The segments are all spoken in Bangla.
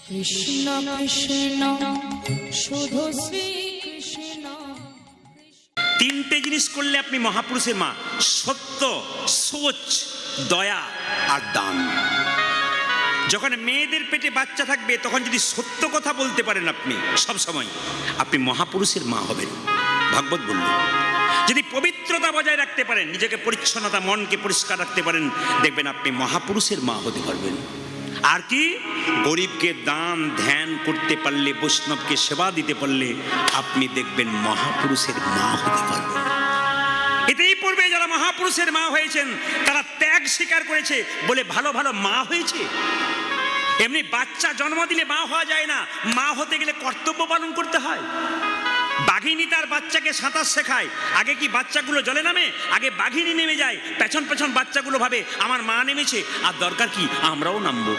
কৃষ্ণ কৃষ্ণ শুধু শ্রী কৃষ্ণ। তিনটে জিনিস করলে আপনি মহাপুরুষের মা: সত্য, সোচ, দয়া আর দান। যখন মেয়েদের পেটে বাচ্চা থাকবে তখন যদি সত্য কথা বলতে পারেন আপনি সব সময়, আপনি মহাপুরুষের মা হবেন। ভাগবত বলল, যদি পবিত্রতা বজায় রাখতে পারেন, নিজেকে পরিচ্ছন্নতা, মনকে পরিষ্কার রাখতে পারেন, দেখবেন আপনি মহাপুরুষের মা হতে পারবেন। আর কি, গরিবকে দান ধ্যান করতে পারলে, বৈষ্ণবকে সেবা দিতে পারলে আপনি দেখবেন মহাপুরুষের মা হতে পারবেন। এতেই পূর্বে যারা মহাপুরুষের মা হয়েছেন তারা ত্যাগ স্বীকার করেছে বলে ভালো ভালো মা হয়েছে। এমনি বাচ্চা জন্ম দিলে মা হওয়া যায় না, মা হতে গেলে কর্তব্য পালন করতে হয়। বাঘিনী তার বাচ্চাকে সাঁতার শেখায়, আগে কি বাচ্চাগুলো জলে নামে? আগে বাঘিনী নেমে যায়, পেছন পেছন বাচ্চাগুলো ভাবে আমার মা নেমেছে, আর দরকার কি আমরাও নামবো।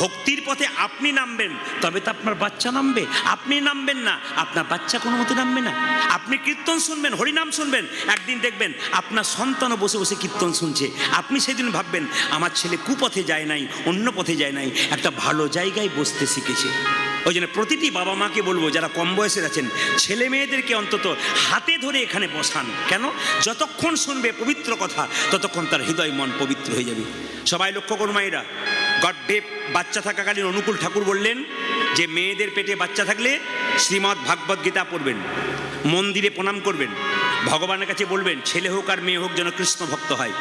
ভক্তির পথে আপনি নামবেন তবে তো আপনার বাচ্চা নামবে। আপনি নামবেন না, আপনার বাচ্চা কোনো মতে নামবে না। আপনি কীর্তন শুনবেন, হরিনাম শুনবেন, একদিন দেখবেন আপনার সন্তানও বসে বসে কীর্তন শুনছে। আপনি সেদিন ভাববেন আমার ছেলে কুপথে যায় নাই, অন্য পথে যায় নাই, একটা ভালো জায়গায় বসতে শিখেছে। ওই জন্য প্রতিটি বাবা মাকে বলবো, যারা কম বয়সের আছেন, ছেলে মেয়েদেরকে অন্তত হাতে ধরে এখানে বসান। কেন? যতক্ষণ শুনবে পবিত্র কথা ততক্ষণ তার হৃদয় মন পবিত্র হয়ে যাবে। সবাই লক্ষ্য করুন মায়েরা, গর্ভে বাচ্চা থাকাকালীন অনুকূল ঠাকুর বললেন যে মেয়েদের পেটে বাচ্চা থাকলে শ্রীমদ্ ভাগবত গীতা পড়বেন, মন্দিরে প্রণাম করবেন, ভগবানের কাছে বলবেন ছেলে হোক আর মেয়ে হোক যেন কৃষ্ণ ভক্ত হয়।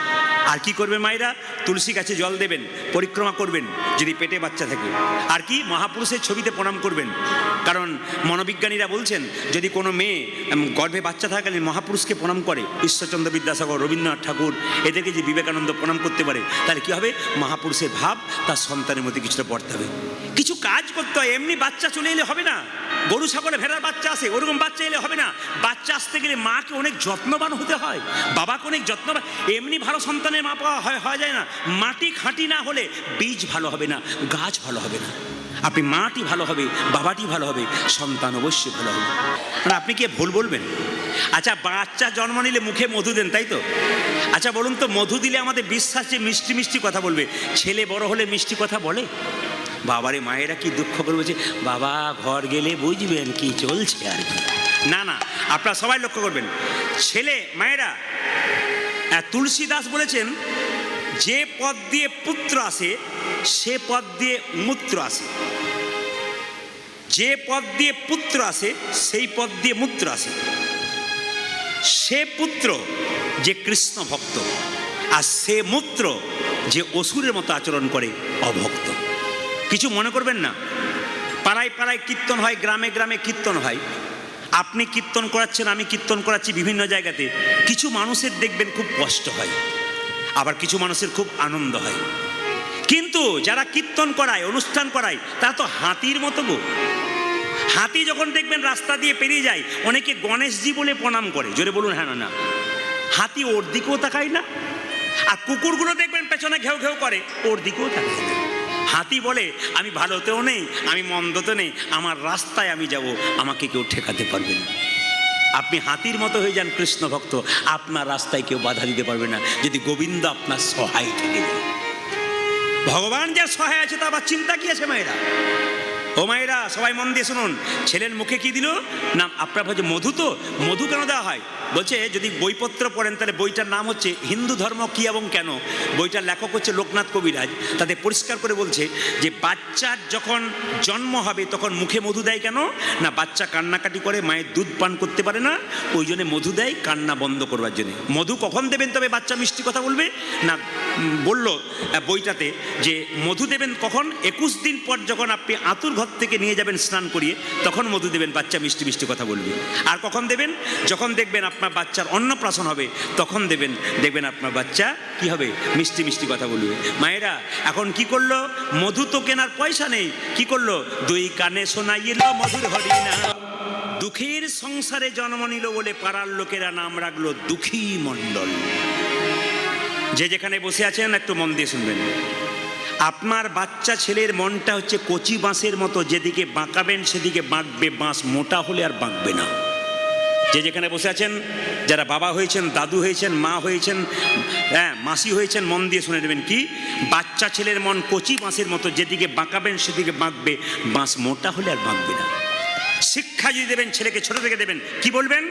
আর কি করবেন মায়েরা? তুলসী গাছে জল দেবেন, পরিক্রমা করবেন যদি পেটে বাচ্চা থাকে। আর কি, মহাপুরুষের ছবিতে প্রণাম করবেন। কারণ মনোবিজ্ঞানীরা বলছেন যদি কোনো মেয়ে গর্ভে বাচ্চা থাকাকালীন মহাপুরুষকে প্রণাম করে, ঈশ্বরচন্দ্র বিদ্যাসাগর, রবীন্দ্রনাথ ঠাকুর, এদেরকে যে বিবেকানন্দ প্রণাম করতে পারে, তাহলে কি হবে? মহাপুরুষের ভাব তার সন্তানের মধ্যে কিছুটা পড়তে হবে। কিছু কাজ করতে হয়, এমনি বাচ্চা চলে এলে হবে না। গরু ছাগলে ভেড়ার বাচ্চা আসে, ওরকম বাচ্চা এলে হবে না। বাচ্চা আসতে গেলে মাকে অনেক যত্নবান হতে হয়, বাবাকে অনেক যত্নবান। এমনি ভালো সন্তানের মা পাওয়া হয় যায় না। মাটি খাঁটি না হলে বীজ ভালো হবে না, গাছ ভালো হবে না। আপনি মাটি ভালো হবে, বাবাটি ভালো হবে, সন্তান অবশ্যই ভালো হবে। মানে আপনি কি ভুল বলবেন? আচ্ছা, বাচ্চা জন্ম নিলে মুখে মধু দেন, তাই তো? আচ্ছা বলুন তো, মধু দিলে আমাদের বিশ্বাস যে মিষ্টি মিষ্টি কথা বলবে, ছেলে বড় হলে মিষ্টি কথা বলে? বাবারে, মায়েরা কি দুঃখ করবে যে বাবা ঘর গেলে বুঝবেন কি চলছে আর কি। না না, আপনারা সবাই লক্ষ্য করবেন, ছেলে মায়েরা, তুলসী দাস বলেছেন যে পথ দিয়ে পুত্র আসে সে পথ দিয়ে মূত্র আসে, যে পথ দিয়ে পুত্র আসে সেই পথ দিয়ে মূত্র আসে। সে পুত্র যে কৃষ্ণ ভক্ত, আর সে মূত্র যে অসুরের মতো আচরণ করে, অভক্ত। কিছু মনে করবেন না, পাড়ায় পাড়ায় কীর্তন হয়, গ্রামে গ্রামে কীর্তন হয়। আপনি কীর্তন করাচ্ছেন, আমি কীর্তন করাচ্ছি বিভিন্ন জায়গাতে। কিছু মানুষের দেখবেন খুব কষ্ট হয়, আবার কিছু মানুষের খুব আনন্দ হয়। কিন্তু যারা কীর্তন করায়, অনুষ্ঠান করায়, তারা তো হাতির মতো গো। হাতি যখন দেখবেন রাস্তা দিয়ে পেরিয়ে যায়, অনেকে গণেশজি বলে প্রণাম করে। জোরে বলুন হ্যাঁ না না। হাতি ওর দিকেও তাকায় না, আর কুকুরগুলো দেখবেন পেছনে ঘেউ ঘেউ করে, ওর দিকেও তাকায় না। হাতি বলে আমি ভালোতেও নেই, আমি মন্দতে নেই, আমার রাস্তায় আমি যাব, আমাকে কেউ ঠেকাতে পারবে না। আপনি হাতির মতো হয়ে যান কৃষ্ণ ভক্ত, আপনার রাস্তায় কেউ বাধা দিতে পারবে না, যদি গোবিন্দ আপনার সহায় থেকে যায়। ভগবান যার সহায় আছে তা আবার চিন্তা কি আছে মায়েরা? ও মায়েরা, সবাই মন দিয়ে শুনুন, ছেলের মুখে কি দিল না? আপনার ভাবছে মধু, তো মধু কেন দেওয়া হয়? বলছে যদি বইপত্র পড়েন তাহলে বইটার নাম হচ্ছে হিন্দু ধর্ম কি এবং কেন। বইটার লেখক হচ্ছে লোকনাথ কবিরাজ। তাতে পরিষ্কার করে বলছে যে বাচ্চার যখন জন্ম হবে তখন মুখে মধু দেয় কেন না? বাচ্চা কান্নাকাটি করে, মায়ের দুধ পান করতে পারে না, ওই জন্য মধু দেয় কান্না বন্ধ করবার জন্য। মধু কখন দেবেন তবে বাচ্চা মিষ্টি কথা বলবে না? বলল বইটাতে যে মধু দেবেন কখন? 21 দিন পর যখন আপনি আতুর ঘর থেকে নিয়ে যাবেন স্নান করিয়ে, তখন মধু দেবেন, বাচ্চা মিষ্টি মিষ্টি কথা বলবে। আর কখন দেবেন? যখন দেখবেন আপনার বাচ্চার অন্নপ্রাশন হবে, তখন দেবেন, দেখবেন আপনার বাচ্চা কি হবে? মিষ্টি মিষ্টি কথা বলবে। মায়েরা এখন কি করলো? মধু তো কেনার পয়সা নেই, কি করলো? দুই কানে শোনাইল মধুর হরিনা, দুঃখীর সংসারে জন্ম নিল বলে পাড়ার লোকেরা নাম রাখলো দুঃখী মণ্ডল। যে যেখানে বসে আছেন একটু মন দিয়ে শুনবেন। আপনার বাচ্চা ছেলের মনটা হচ্ছে কচি বাঁশের মতো, যেদিকে বাঁকাবেন সেদিকে বাঁকবে, বাঁশ মোটা হলে আর বাঁকবে না। যে যেখানে বসে আছেন, যারা বাবা হয়েছেন, দাদু হয়েছেন, মা হয়েছেন, হ্যাঁ মাসি হয়েছেন, মন দিয়ে শুনে নেবেন কি, বাচ্চা ছেলের মন কচি বাঁশের মতো, যেদিকে বাঁকাবেন সেদিকে বাঁকবে, বাঁশ মোটা হলে আর বাঁকবে না। শিক্ষা যদি দেবেন ছেলেকে ছোট থেকে দেবেন, কি বলবেন?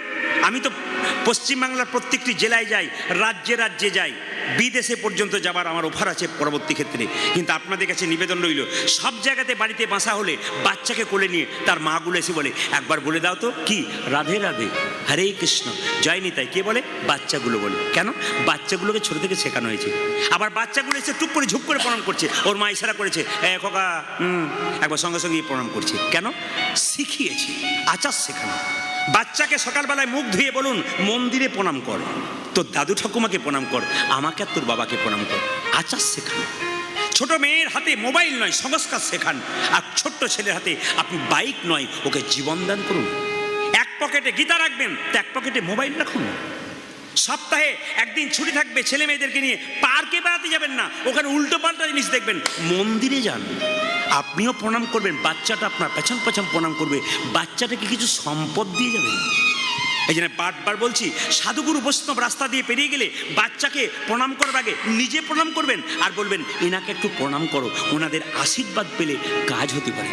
আমি তো পশ্চিমবাংলার প্রত্যেকটি জেলায় যাই, রাজ্যে রাজ্যে যাই, বিদেশে পর্যন্ত যাবার আমার অফার আছে পরবর্তী ক্ষেত্রে। কিন্তু আপনাদের কাছে নিবেদন রইল, সব জায়গাতে বাড়িতে বাসা হলে বাচ্চাকে কোলে নিয়ে তার মাগুলো এসে বলে, একবার বলে দাও তো কি, রাধে রাধে, হরে কৃষ্ণ, জয় নিতাই। কে বলে? বাচ্চাগুলো বলে। কেন? বাচ্চাগুলোকে ছোট থেকে শেখানো হয়েছে। আবার বাচ্চাগুলো এসে টুক করে ঝুপ করে প্রণাম করছে, ওর মা ইশারা করেছে, খোকা একবার সঙ্গে সঙ্গে প্রণাম করছে। কেন? শিখিয়েছি, আচার শেখানো। বাচ্চাকে সকালবেলায় মুখ ধুয়ে বলুন, মন্দিরে প্রণাম কর, তোর দাদু ঠাকুমাকে প্রণাম কর, আমাকে আর তোর বাবাকে প্রণাম কর। আচার শেখান। ছোট মেয়ের হাতে মোবাইল নয়, সংস্কার শেখান। আর ছোট্ট ছেলের হাতে আপনি বাইক নয়, ওকে জীবন দান করুন। এক পকেটে গীতা রাখবেন, তো এক পকেটে মোবাইল রাখুন। সপ্তাহে একদিন ছুটি থাকবে, ছেলে মেয়েদেরকে নিয়ে পার্কে বেড়াতে যাবেন না, ওখানে উল্টো পাল্টা জিনিস দেখবেন, মন্দিরে যান। আপনিও প্রণাম করবেন, বাচ্চাটা আপনার পেছন পেছন প্রণাম করবে, বাচ্চাটাকে কিছু সম্পদ দিয়ে যাবেন। এই জন্য বারবার বলছি, সাধুগুরু বৈষ্ণব রাস্তা দিয়ে পেরিয়ে গেলে বাচ্চাকে প্রণাম করার আগে নিজে প্রণাম করবেন, আর বলবেন এনাকে একটু প্রণাম করো, ওনাদের আশীর্বাদ পেলে কাজ হতে পারে।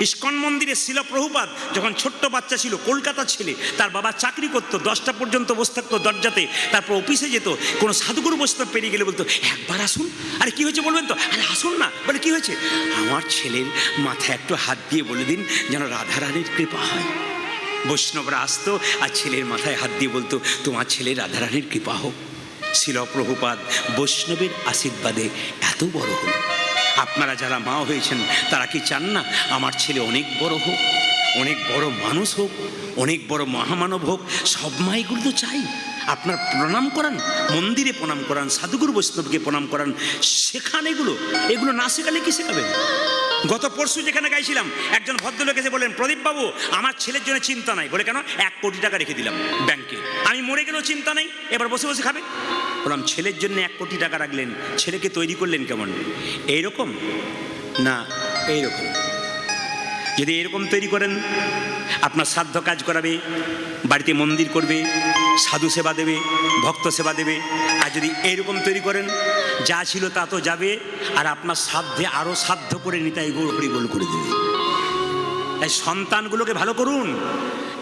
ইস্কন মন্দিরে শিল প্রভুপাদ যখন ছোট্ট বাচ্চা ছিল, কলকাতা ছেলে, তার বাবা চাকরি করতো, 10টা পর্যন্ত বসে থাকতো দরজাতে, তারপর অফিসে যেত। কোনো সাধুগুরু বৈষ্ণব পেরিয়ে গেলে বলতো, একবার আসুন। আরে কি হয়েছে বলবেন তো? আরে আসুন না। বলে কি হয়েছে? আমার ছেলের মাথায় একটু হাত দিয়ে বলে দিন যেন রাধারানীর কৃপা হয়। বৈষ্ণবরা আসতো আর ছেলের মাথায় হাত দিয়ে বলতো, তোমার ছেলে রাধারানীর কৃপা হোক। শিল প্রভুপাদ বৈষ্ণবের আশীর্বাদে এত বড় হল। আপনারা যারা মা হয়েছেন তারা কি চান না আমার ছেলে অনেক বড় হোক, অনেক বড় মানুষ হোক, অনেক বড় মহামানব হোক? সব মাইগুলো তো চাই। আপনার প্রণাম করান, মন্দিরে প্রণাম করান, সাধুগুরু বৈষ্ণবকে প্রণাম করান, শেখান। এগুলো না শেখালে কি শেখাবেন? গত পরশু যেখানে গাইছিলাম, একজন ভদ্রলোক এসে বললেন, প্রদীপ বাবু আমার ছেলের জন্য চিন্তা নাই। বলে কেন? 1 কোটি টাকা রেখে দিলাম ব্যাংকে, আমি মরে গেলেও চিন্তা নেই, এবার বসে বসে খাবে। বললাম, ছেলের জন্য 1 কোটি টাকা রাখলেন, ছেলেকে তৈরি করলেন কেমন? এইরকম না এইরকম? যদি এরকম তৈরি করেন, আপনার শ্রাদ্ধ কাজ করাবে, বাড়িতে মন্দির করবে, সাধু সেবা দেবে, ভক্ত সেবা দেবে। আর যদি এইরকম তৈরি করেন, যা ছিল তা তো যাবে, আর আপনার শ্রাদ্ধে আরও শ্রাদ্ধ করে নিতাই গৌর হরিবোল করে দেবে। তাই সন্তানগুলোকে ভালো করুন,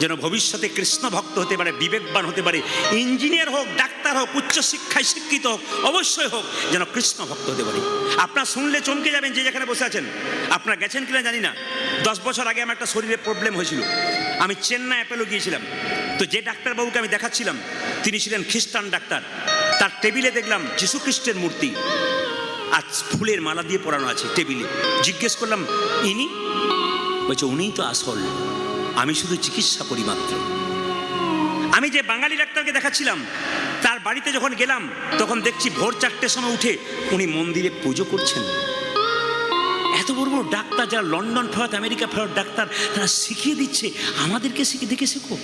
যেন ভবিষ্যতে কৃষ্ণ ভক্ত হতে পারে, বিবেকবান হতে পারে, ইঞ্জিনিয়ার হোক, ডাক্তার হোক, উচ্চশিক্ষায় শিক্ষিত হোক, অবশ্যই হোক, যেন কৃষ্ণ ভক্ত হতে পারে। আপনার শুনলে চমকে যাবেন, যে যেখানে বসে আছেন। আপনারা গেছেন কিনা জানি না, 10 বছর আগে আমার একটা শরীরে প্রবলেম হয়েছিল। আমি চেন্নাই অ্যাপেলো গিয়েছিলাম। তো যে ডাক্তারবাবুকে আমি দেখাচ্ছিলাম তিনি ছিলেন খ্রিস্টান ডাক্তার। তার টেবিলে দেখলাম যীশু খ্রিস্টের মূর্তি আর ফুলের মালা দিয়ে পরানো আছে টেবিলে। জিজ্ঞেস করলাম, ইনি? বলছে, উনিই তো আসল, আমি শুধু চিকিৎসা করি মাত্র। আমি যে বাঙালি ডাক্তারকে দেখাচ্ছিলাম তার বাড়িতে যখন গেলাম, তখন দেখছি ভোর 4টের সময় উঠে উনি মন্দিরে পুজো করছেন। এত বড় বড় ডাক্তার, যারা লন্ডন ফেরত, আমেরিকা ফেরত ডাক্তার, তারা শিখিয়ে দিচ্ছে, আমাদেরকে দেখে শেখো।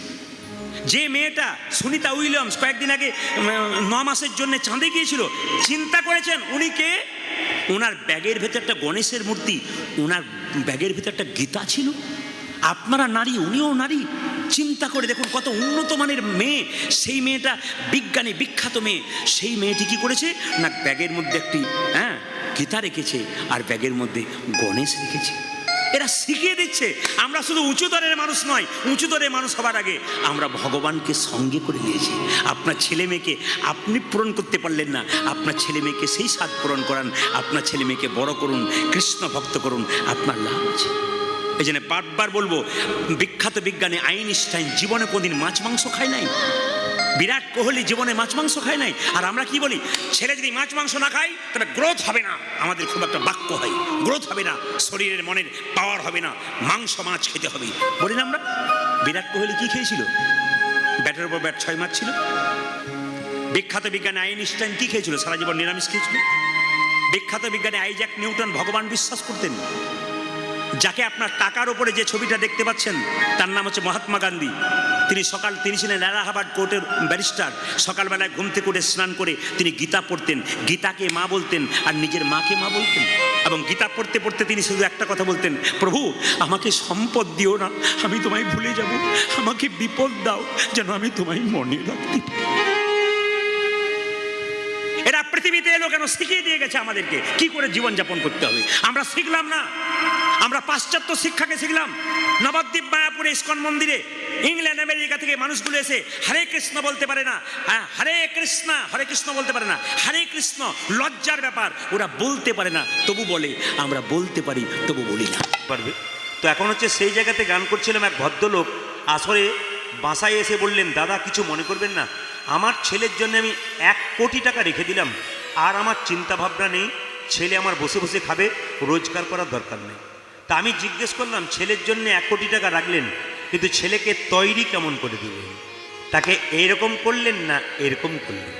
যে মেয়েটা সুনিতা উইলিয়ামস কয়েকদিন আগে 9 মাসের জন্য চাঁদে গিয়েছিল, চিন্তা করেছেন উনি কে? ওনার ব্যাগের ভেতর একটা গণেশের মূর্তি, ওনার ব্যাগের ভেতর একটা গীতা ছিল। আপনারা নারী, উনিও নারী। চিন্তা করে দেখুন কত উন্নত মানের মেয়ে। সেই মেয়েটা বিজ্ঞানী, বিখ্যাত মেয়ে। সেই মেয়েটি কি করেছে না, ব্যাগের মধ্যে একটি গীতা রেখেছে আর ব্যাগের মধ্যে গণেশ রেখেছে। এরা শিখিয়ে দিচ্ছে। আমরা শুধু উঁচু দরের মানুষ নয়, উঁচু দরের মানুষ হবার আগে আমরা ভগবানকে সঙ্গে করে নিয়েছি। আপনার ছেলে মেয়েকে আপনি পূরণ করতে পারলেন না, আপনার ছেলে মেয়েকে সেই স্বাদ পূরণ করান। আপনার ছেলে মেয়েকে বড় করুন, কৃষ্ণ ভক্ত করুন, আপনার লাভ আছে। এই জন্য বারবার বলবো, বিখ্যাত বিজ্ঞানী আইনস্টাইন জীবনে কোনদিন মাছ মাংস খায় নাই। বিরাট কোহলি জীবনে মাছ মাংস খায় নাই। আর আমরা কি বলি, ছেলে যদি মাছ মাংস না খায় তবে গ্রোথ হবে না। আমাদের খুব একটা বাক্য হয়, গ্রোথ হবে না, শরীরের মনের পাওয়ার হবে না, মাংস মাছ খেতে হবে, বলি না আমরা? বিরাট কোহলি কি খেয়েছিল? ব্যাটের উপর ব্যাট 6 মারছিল। বিখ্যাত বিজ্ঞানী আইনস্টাইন কি খেয়েছিল? সারা জীবন নিরামিষ খেয়েছিল। বিখ্যাত বিজ্ঞানী আইজ্যাক নিউটন ভগবান বিশ্বাস করতেন। যাকে আপনার টাকার ওপরে যে ছবিটা দেখতে পাচ্ছেন তার নাম হচ্ছে মহাত্মা গান্ধী। তিনি ছিলেন এলাহাবাদ কোর্টের ব্যারিস্টার। সকালবেলায় ঘুম থেকে উঠে স্নান করে তিনি গীতা পড়তেন, গীতাকে মা বলতেন আর নিজের মাকে মা বলতেন। এবং গীতা পড়তে পড়তে তিনি শুধু একটা কথা বলতেন, প্রভু আমাকে সম্পদ দিও না, আমি তোমায় ভুলে যাব, আমাকে বিপদ দাও যেন আমি তোমায় মনে রাখতে পারি। এরা পৃথিবীতে এলো কেন? শিখিয়ে দিয়ে গেছে আমাদেরকে কি করে জীবনযাপন করতে হবে। আমরা শিখলাম না, আমরা পাশ্চাত্য শিক্ষাকে শিখলাম। নবদ্বীপ মায়াপুরে ইস্কন মন্দিরে ইংল্যান্ড আমেরিকা থেকে মানুষগুলো এসে হরে কৃষ্ণ বলতে পারে না, হরে কৃষ্ণ বলতে পারে না, হরে কৃষ্ণ লজ্জার ব্যাপার, ওরা বলতে পারে না তবু বলে, আমরা বলতে পারি তবু বলি না পারবে। তো এখন হচ্ছে সেই জায়গাতে গান করছিলাম, এক ভদ্রলোক আসরে বাসায় এসে বললেন, দাদা কিছু মনে করবেন না, আমার ছেলের জন্য আমি 1 কোটি টাকা রেখে দিলাম, আর আমার চিন্তা ভাবনা নেই, ছেলে আমার বসে বসে খাবে, রোজগার করার দরকার নেই। তা আমি জিজ্ঞেস করলাম, ছেলের জন্য 1 কোটি টাকা রাখলেন, কিন্তু ছেলেকে তৈরি কেমন করে দিলেন? তাকে এইরকম করলেন না এরকম করলেন?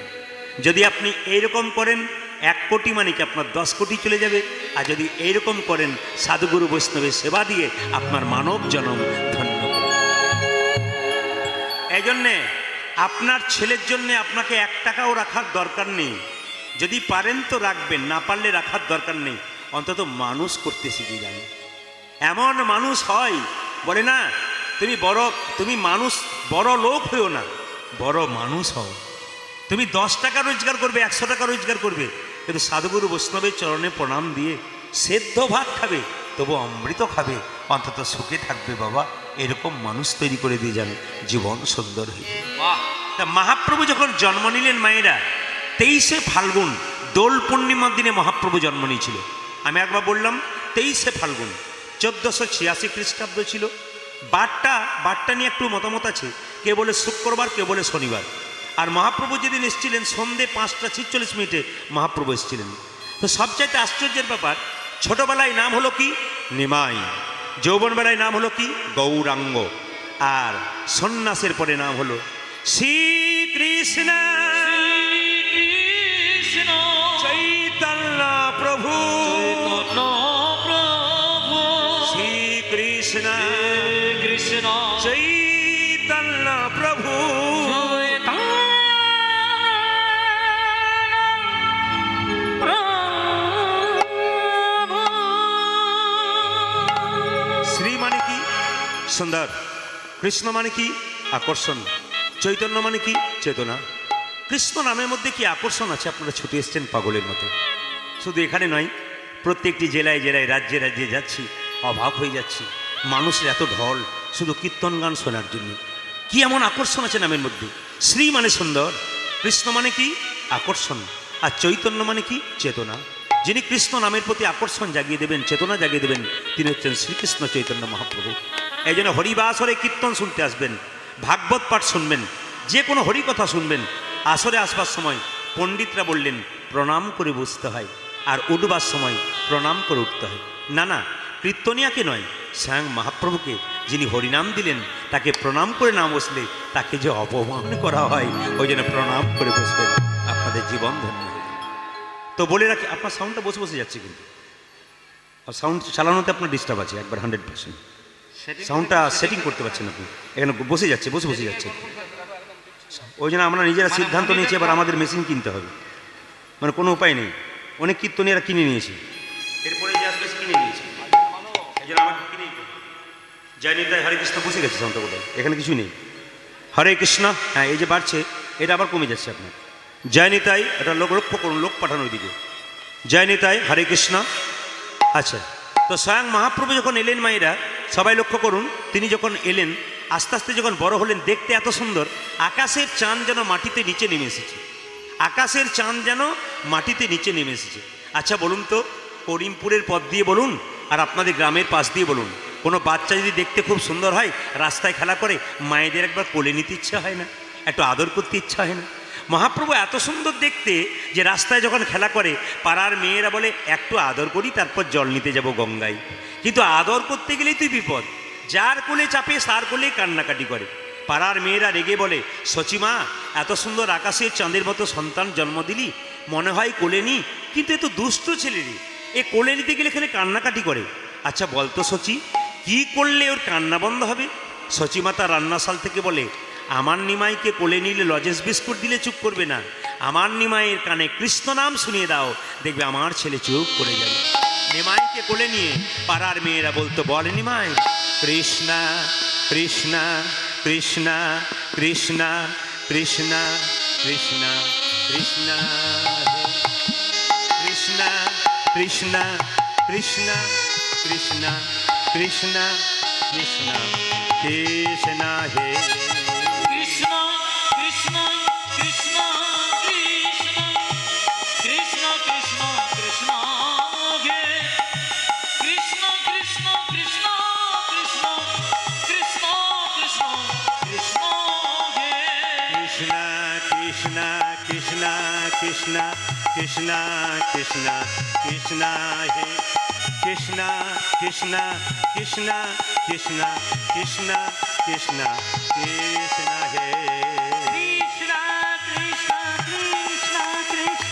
যদি আপনি এইরকম করেন 1 কোটি মানে কি আপনার 10 কোটি চলে যাবে, আর যদি এইরকম করেন সাধুগুরু বৈষ্ণবের সেবা দিয়ে আপনার মানব জন্ম ধন্য। এই জন্যে আপনার ছেলের জন্য আপনাকে 1 টাকাও রাখার দরকার নেই। যদি পারেন তো রাখবেন, না পারলে রাখার দরকার নেই। অন্তত মানুষ করতে শিখে যান। এমন মানুষ হয় বলে না, তুমি মানুষ বড় লোক হইও না, বড় মানুষ হও। তুমি 10 টাকা রোজগার করবে, 100 টাকা রোজগার করবে, কিন্তু সাধুগুরু বৈষ্ণবের চরণে প্রণাম দিয়ে সেদ্ধ ভাত খাবে, তবু অমৃত খাবে, অন্তত সুখে থাকবে। বাবা এরকম মানুষ তৈরি করে দিয়ে যান, জীবন সুন্দর হয়ে যাবে। তা মহাপ্রভু যখন জন্ম নিলেন মায়েরা 23শে ফাল্গুন দোল পূর্ণিমার দিনে মহাপ্রভু জন্ম নিয়েছিল। আমি একবার বললাম 23শে ফাল্গুন 1486 খ্রিস্টাব্দ ছিল। বারটা নিয়ে একটু মতামত আছে, কে বলে শুক্রবার, কে বলে শনিবার। আর মহাপ্রভু যেদিন এসেছিলেন সন্ধ্যে 5:46 মহাপ্রভু এসেছিলেন। তো সবচাইতে আশ্চর্যের ব্যাপার, ছোটবেলায় নাম হলো কি নিমাই, যৌবনবেলায় নাম হলো কি গৌরাঙ্গ, আর সন্ন্যাসের পরে নাম হলো শ্রীকৃষ্ণ চৈতন্য প্রভু, শ্রীকৃষ্ণ চৈতন্য প্রভু। শ্রী মানে কি সুন্দর, কৃষ্ণ মানে কি আকর্ষণ, চৈতন্য মানে কি চেতনা। কৃষ্ণ নামের মধ্যে কি আকর্ষণ আছে, আপনারা ছুটে এসছেন পাগলের মতো। শুধু এখানে নয়, প্রত্যেকটি জেলায় জেলায় রাজ্যে রাজ্যে যাচ্ছি, অভাব হয়ে যাচ্ছি। মানুষের এত ঢল শুধু কীর্তন গান শোনার জন্য। কি এমন আকর্ষণ আছে নামের মধ্যে? শ্রী মানে সুন্দর, কৃষ্ণ মানে কি আকর্ষণ, আর চৈতন্য মানে কি চেতনা। যিনি কৃষ্ণ নামের প্রতি আকর্ষণ জাগিয়ে দেবেন, চেতনা জাগিয়ে দেবেন, তিনি হচ্ছেন শ্রীকৃষ্ণ চৈতন্য মহাপ্রভু। এই জন্য হরিবাসরে কীর্তন শুনতে আসবেন, ভাগবত পাঠ শুনবেন, যে কোনো হরিকথা শুনবেন। আসরে আসবার সময় পণ্ডিতরা বললেন প্রণাম করে বসতে হয়, আর উঠবার সময় প্রণাম করে উঠতে হয়। না, কীর্তনিয়াকে নয়, স্বয়ং মহাপ্রভুকে যিনি হরিনাম দিলেন তাকে প্রণাম করে না বসলে তাকে যে অপমান করা হয়, ওই জন্য প্রণাম করে বসবেন, আপনাদের জীবন ধন্য হবে। তো বলে রাখি, আপনার সাউন্ডটা বসে যাচ্ছে, কিন্তু সাউন্ড চালানোতে আপনার ডিস্টার্ব আছে একবার 100%। সাউন্ডটা সেটিং করতে পারছেন আপনি, এখানে বসে যাচ্ছে। ওই জন্য আমরা নিজেরা সিদ্ধান্ত নিয়েছি এবার আমাদের মেশিন কিনতে হবে, মানে কোনো উপায় নেই। অনেক কীর্তনীরা কিনে নিয়েছে, এরপরে যে আসবে কিনে নিয়েছে, এই জন্য আমাকে কিনে জয় নিতাই হরে কৃষ্ণ বসে গেছে সাউন্ডটা কোথায়, এখানে কিছুই নেই। হরে কৃষ্ণ, হ্যাঁ এই যে বাড়ছে, এটা আবার কমে যাচ্ছে আপনার। জয় নিতাই, এটা লক্ষ্য করুন, লোক পাঠানো ওইদিকে। জয় নিতাই হরে কৃষ্ণ। আচ্ছা, তো স্বয়ং মহাপ্রভু যখন এলেন মায়েরা, সবাই লক্ষ্য করুন, তিনি যখন এলেন আস্তে আস্তে যখন বড় হলেন, দেখতে এত সুন্দর, আকাশের চাঁদ যেন মাটিতে নিচে নেমে এসেছে, আকাশের চাঁদ যেন মাটিতে নিচে নেমে এসেছে। আচ্ছা বলুন তো, করিমপুরের পথ দিয়ে বলুন আর আপনাদের গ্রামের পাশ দিয়ে বলুন, কোনো বাচ্চা যদি দেখতে খুব সুন্দর হয়, রাস্তায় খেলা করে, মায়েদের একবার কোলে নিতে ইচ্ছা হয় না? একটু আদর করতে ইচ্ছা হয় না? মহাপ্রভু এত সুন্দর দেখতে যে রাস্তায় যখন খেলা করে, পাড়ার মেয়েরা বলে একটু আদর করি, তারপর জল নিতে যাব গঙ্গায়। কিন্তু আদর করতে গেলেই তুই বিপদ, যার কোলে চাপে তার কোলে কান্নাকাটি করে। পাড়ার মেয়েরা রেগে বলে, সচিমা এত সুন্দর আকাশের চাঁদের মতো সন্তান জন্ম দিলি, মনে হয় কোলে নি, কিন্তু এ তো দুষ্ট ছেলে রে, এ কোলে নিতে গেলে খেলে কান্নাকাটি করে। আচ্ছা বলতো সচি, কি করলে ওর কান্না বন্ধ হবে? সচি মাতা রান্নাশাল থেকে বলে, আমার নিমাইকে কোলে নিলে লজেন্স বিস্কুট দিলে চুপ করবে না, আমার নিমাইয়ের কানে কৃষ্ণ নাম শুনিয়ে দাও, দেখবে আমার ছেলে চুপ করে যাবে। নিমাইকে কোলে নিয়ে পাড়ার মেয়েরা বলতো, বল নিমাই, কৃষ্ণা কৃষ্ণা কৃষ্ণা কৃষ্ণা কৃষ্ণা কৃষ্ণা কৃষ্ণা কৃষ্ণা কৃষ্ণা কৃষ্ণা কৃষ্ণা কৃষ্ণা কৃষ্ণা কৃষ্ণা হে কৃষ্ণ কৃষ্ণ কৃষ্ণ কৃষ্ণ কৃষ্ণ কৃষ্ণ হে কৃষ্ণ কৃষ্ণ কৃষ্ণ কৃষ্ণ কৃষ্ণ কৃষ্ণ কৃষ্ণ হে কৃষ্ণা কৃষ্ণা কৃষ্ণা কৃষ্ণা কৃষ্ণা কৃষ্ণা কৃষ্ণা হে কৃষ্ণা কৃষ্ণা কৃষ্ণা কৃষ্ণা কৃষ্ণা কৃষ্ণা কৃষ্ণা হে কৃষ্ণ কৃষ্ণ কৃষ্ণ কৃষ্ণ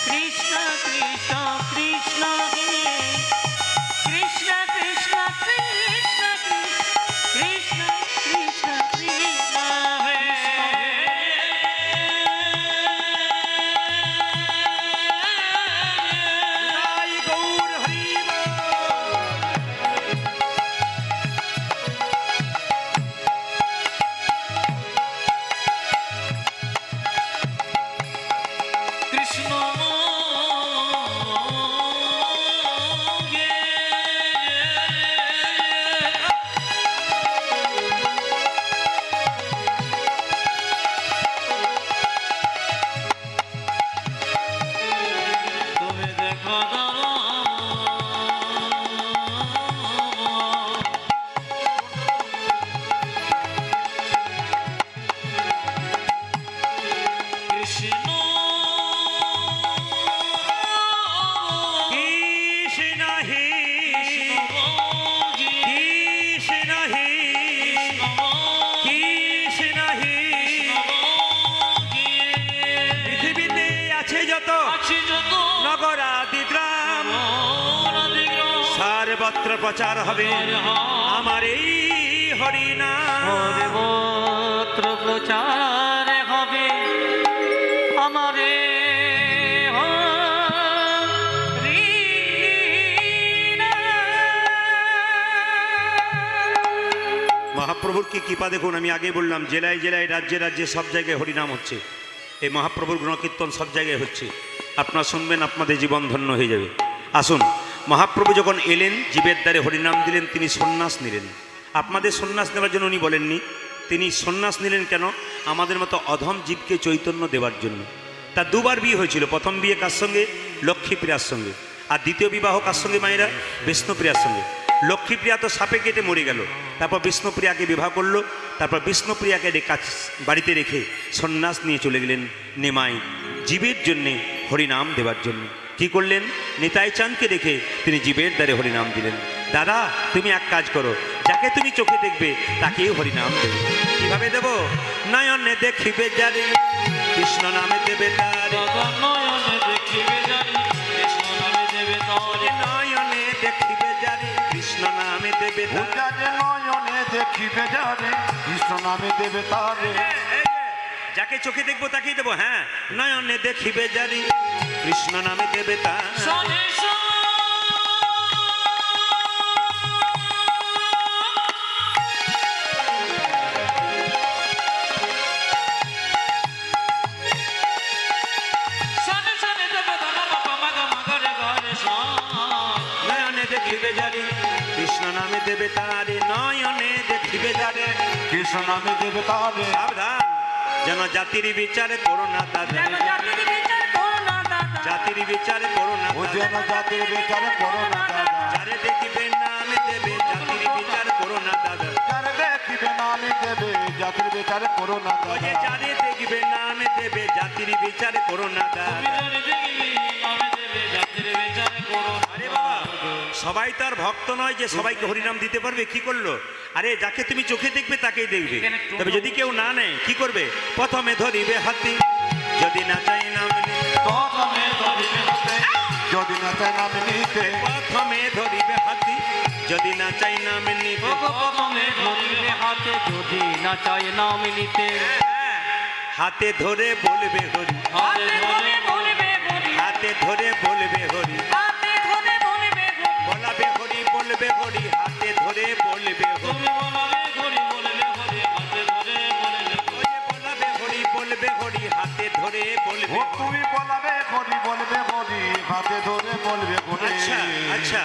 কৃষ্ণ কৃষ্ণ কৃষ্ণ হে কৃষ্ণ কৃষ্ণ কৃষ্ণ কৃষ্ণ কৃষ্ণ কৃষ্ণ হে জয় গৌর হরি বল। কৃষ্ণ হে তুমি দেখো কৃষ্ণ কৃষ্ণ হে কৃষ্ণ হে কৃষ্ণ হে পৃথিবীতে আছে যত নগরাদি গ্রাম সর্বত্র প্রচার হবে আমার এই হরিনাম। সর্বত্র প্রচার হবে আমারে মহাপ্রভুর কি কৃপা দেখুন, আমি আগে বললাম জেলায় জেলায় রাজ্যে রাজ্যে সব জায়গায় হরিনাম হচ্ছে, এই মহাপ্রভুর গুণকীর্তন সব জায়গায় হচ্ছে। আপনারা শুনবেন, আপনাদের জীবন ধন্য হয়ে যাবে। আসুন, মহাপ্রভু যখন এলেন জীবের দ্বারে হরিনাম দিলেন, তিনি সন্ন্যাস নিলেন। আপনাদের সন্ন্যাস নেওয়ার জন্য উনি বলেননি, তিনি সন্ন্যাস নিলেন কেন? আমাদের মতো অধম জীবকে চৈতন্য দেওয়ার জন্য। তার দুবার বিয়ে হয়েছিল, প্রথম বিয়ে কার সঙ্গে? লক্ষ্মীপ্রিয়ার সঙ্গে। আর দ্বিতীয় বিবাহ কার সঙ্গে মায়েরা? বিষ্ণুপ্রিয়ার সঙ্গে। লক্ষ্মীপ্রিয়া তো সাপে কেটে মরে গেল, তারপর বিষ্ণুপ্রিয়াকে বিবাহ করলো, তারপর বিষ্ণুপ্রিয়াকে বাড়িতে রেখে সন্ন্যাস নিয়ে চলে গেলেন নিমাই জীবের জন্যে হরিনাম দেওয়ার জন্য। কি করলেন? নিতাই চাঁদকে রেখে তিনি জীবের দ্বারে হরিনাম দিলেন। দাদা তুমি এক কাজ করো, যাকে তুমি চোখে দেখবে তাকেই হরিনাম দেবে। কিভাবে দেব? নয়নে দেখিবে যারে কৃষ্ণ নামে দেবে তারে, নয়নে দেখিবে জানি কৃষ্ণ নামে দেবে তরে নয়নে দেখিবে যারে কৃষ্ণ নামে দেবে তারে। যারে নয়নে দেখিবে যারে কৃষ্ণ নামে দেবে তারে। এই যে, যাকে চোখে দেখবো তাকেই দেবো। হ্যাঁ, নয়নে দেখিবে যারে কৃষ্ণ নামে দেবে তারে। সনে নয়নে দেখিবে যারে কৃষ্ণ নামে দেবে তারে, নয়নে দেখিবে যারে কৃষ্ণ নামে দেবে তারে। সাবধান, যেন জাতির বিচার করো না দাদা, জাতির বিচার করো না ও দাদা। যেন জাতির বিচার করো না দাদা। যারে দেখিবে নামে দেবে জাতির বিচার করো না দাদা। যারে দেখিবে নামে দেবে জাতির বিচার করো না ওই যে দাদা। যারে দেখবে নামে দেবে জাতির বিচার করো না দাদা। আরে বাবা, সবাই তার ভক্ত নয় যে সবাইকে হরিনাম দিতে পারবে। কি করলো? আরে যাকে তুমি চোখে দেখবে তাকেই দেখবে। তবে যদি কেউ না নেয় কি করবে? প্রথমে ধরিবে হাতি, যদি না চাই নাম নিতে। প্রথমে ধরিবে হাতে, যদি না চায় নামে নিতে। প্রথমে ধরিবে হাতি, যদি না চাই নাম নিতে ওগো কদমে ধরিলে হাতে যদি না চায় নাম নিতে হাতে ধরে বলবে হরি হাতে ধরে বলবে হরি হাতে ধরে বলবে হরি হাতে ধরে বলবে হরি বলাবে হরি বলবে হরি হাতে ধরে বলবে হরি তুমি বলবে হরি বলবে হরি হাতে ধরে বলবে ওরে বলাবে হরি বলবে হরি হাতে ধরে বলবে ও তুমি বলাবে হরি বলবে হরি হাতে ধরে বলবে হরি আচ্ছা আচ্ছা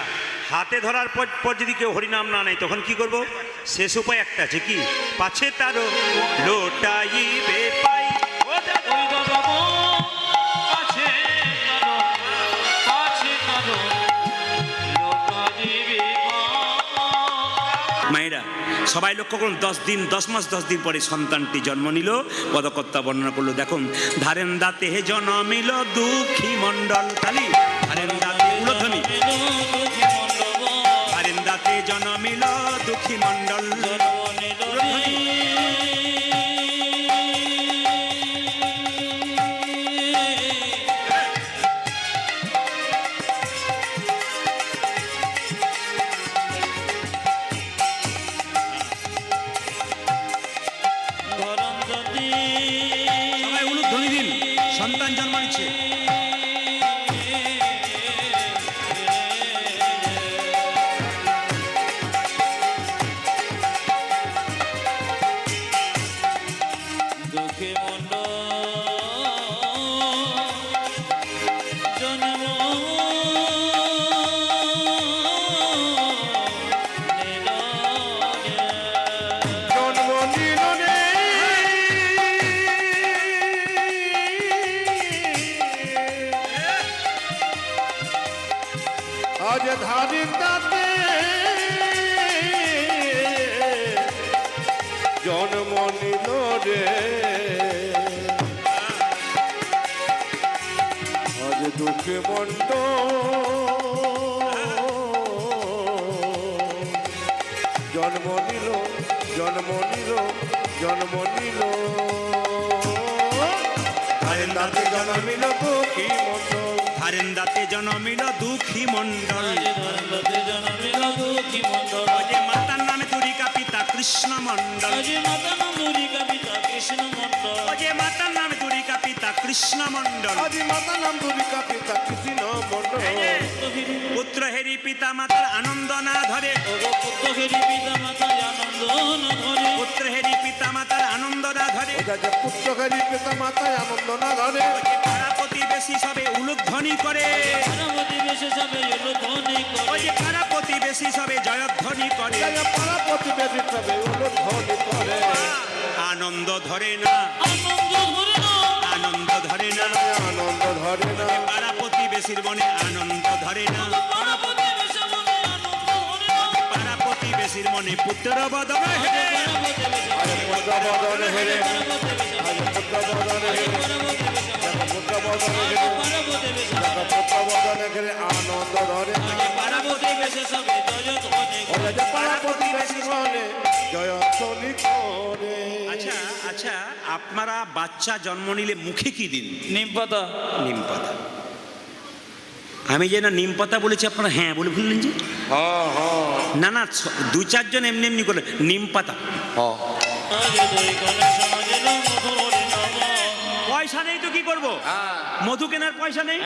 হাতে ধরার পর যদি কেউ হরিনাম না নেয় তখন কি করব শেষ উপায় একটা আছে কি পাছে তারও লোটাইবে পাই ও দাদা ওই দাদা গো কাছে কারো লোকা জীবে মায়েরা সবাই লক্ষ্য করুন 10 মাস 10 দিন পরে সন্তানটি জন্ম নিল পদকর্তা বর্ণনা করলো দেখুন ধারেন দাঁতে জন্মিল দুঃখী মণ্ডল কালী ধারেন দাঁতে উলধ্বনি ধারেন দাঁতে জন্মিল দুঃখী মণ্ডল উলধ্বনি। সবাই উলধ্বনি দিন সন্তান জন্ম নিচ্ছে দুঃখে মন্ড জন্ম জন্ম নিল রে আজ ধারি তাতে জন্ম নিল রে আজ দুঃখে মন্ড জন্ম নিল জন্ম নিল জন্ম নিল ধারেন দাঁতে জন্মিল দুঃখী মন্ড ধারেন দাঁতে জন্মিল দুঃখী মণ্ডল জন্মিল দুঃখী মন্ডল যে মাতার নামে তুরিকা পিতা কৃষ্ণ মণ্ডল আজি মাতা নন্দুরিকা পিতা কৃষ্ণ মন্ডল যে মাতার নামে তুরিকা পিতা কৃষ্ণ মণ্ডল আজি মাতা নাম দুরিকা পিতা কৃষ্ণ মন্ড পুত্র হেরি পিতা মাতার আনন্দ না ধরে ওগো পুত্র হেরি পিতা মাতা আনন্দ না ধরে পুত্র হেরি পিতা মাতার আনন্দ না ধরে পুত্রকারী পিতা মাতায় আনন্দ না ধরে পাড়া প্রতিবেশী সবে উলুধ্বনি করে পার্বতী বেশে সবে এলো ধ্বনি করে ওই যে পাড়া প্রতিবেশী সবে জয়ধ্বনি করে পাড়া প্রতিবেশী সবে উলধ্বনি করে আনন্দ ধরে না আনন্দ ধরে না আনন্দ ধরে না আনন্দ ধরে না পাড়া প্রতিবেশীর মনে আনন্দ ধরে না পার্বতী বেশে মনে আনন্দ ধরে না পাড়া প্রতিবেশীর মনে পুত্র বদল হেরে পার্বতী বেশে আরে পুত্র বদন হেরে পার্বতী বেশে আরে পুত্র বদন হেরে পুত্র বদন হেরে পার্বতী বেশে পুত্র বদন হেরে আনন্দ ধরে পার্বতী বেশে সবে জয় ধ্বনি ওরা যে পাড়া প্রতিবেশী মনে জয়ধ্বনি করে আচ্ছা আচ্ছা আপনারা বাচ্চা জন্ম নিলে মুখে কি দিন নিম পাতা নিম পাতা আমি যে না নিম পাতা বলেছি আপনারা হ্যাঁ বলে ভুললেন যে হ্যাঁ হ্যাঁ না না 2-4 জন এমনি এমনি করে নিম পাতা হ্যাঁ আগে দুই কানে সমাজের মধুর নাম পয়সা নেই তো কি করব মধু কেনার পয়সা নেই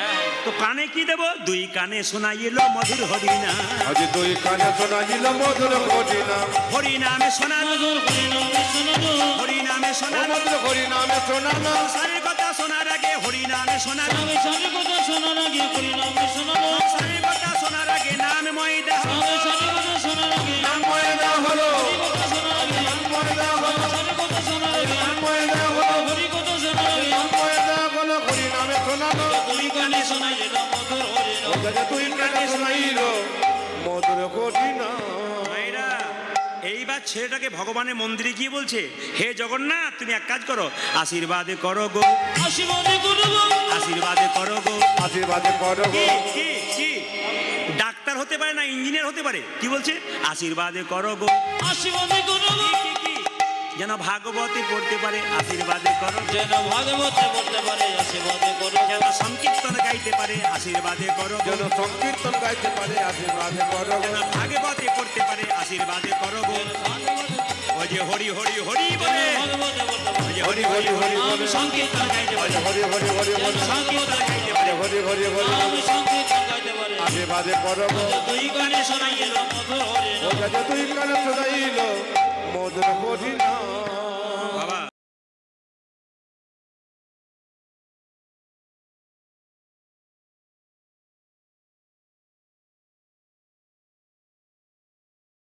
তো কানে কি দেব 2 কানে শোনাইল মধুর হরিনা আজ দুই কানে শোনাইল মধুর হরিনা হরিনামে শোনালো মধুর হরিনামে শোনালো হরিনামে শোনালো মধুর হরিনামে শোনালো সংসারের কথা শোনার আগে হরিনামে শোনালো স্বামী স্বামী কথা শোনার আগে হরিনামে শোনালো সংসারের কথা শোনার আগে নাম ময়দা স্বামী স্বামী কথা শোনার আগে নাম ময়দা হলো হরি কথা শোনার আগে নাম ময়দা হলো স্বামী কথা শোনার আগে নাম ময়দা হলো হরি কথা শোনার আগে নাম ময়দা হলো হরিনামে শোনালো দুই কানে শোনাই এলাম মধুর হরিনাম ওদের দুই কানে শোনাইল মধুর হরিনা মায়েরা এইবার ছেলেটাকে ভগবানের মন্দিরে গিয়ে বলছে হে জগন্নাথ তুমি এক কাজ করো আশীর্বাদে করো গো আশীর্বাদে করবো আশীর্বাদে করো গো আশীর্বাদে করো কি কি কি ডাক্তার হতে পারে না ইঞ্জিনিয়ার হতে পারে কি বলছে আশীর্বাদে করো গো আশীর্বাদে করবো কি কি কি যেন ভাগবতে পড়তে পারে আশীর্বাদে করো, যেন ভাগবতে পড়তে পারে আশীর্বাদে করো, যেন সংকীর্তন গাইতে পারে আশীর্বাদে করো, যেন সংকীর্তন গাইতে পারে আশীর্বাদে করো, যেন ভাগবতে পড়তে পারে আশীর্বাদে করো গো। ওই যে হরি হরি হরি বলে, ভাগবতে পড়তে পারে ওই যে হরি হরি হরি আমি সংকীর্তন গাইতে পারি, হরি হরি হরি বল, সংকীর্তন গাইতে পারে, হরি হরি হরি আমি সংকীর্তন গাইতে পারি। আশীর্বাদে করো গো। দুই কানে শোনাইল মধুর হরি ও যত তুই কানে শোনাইল মধুর হরি নাম।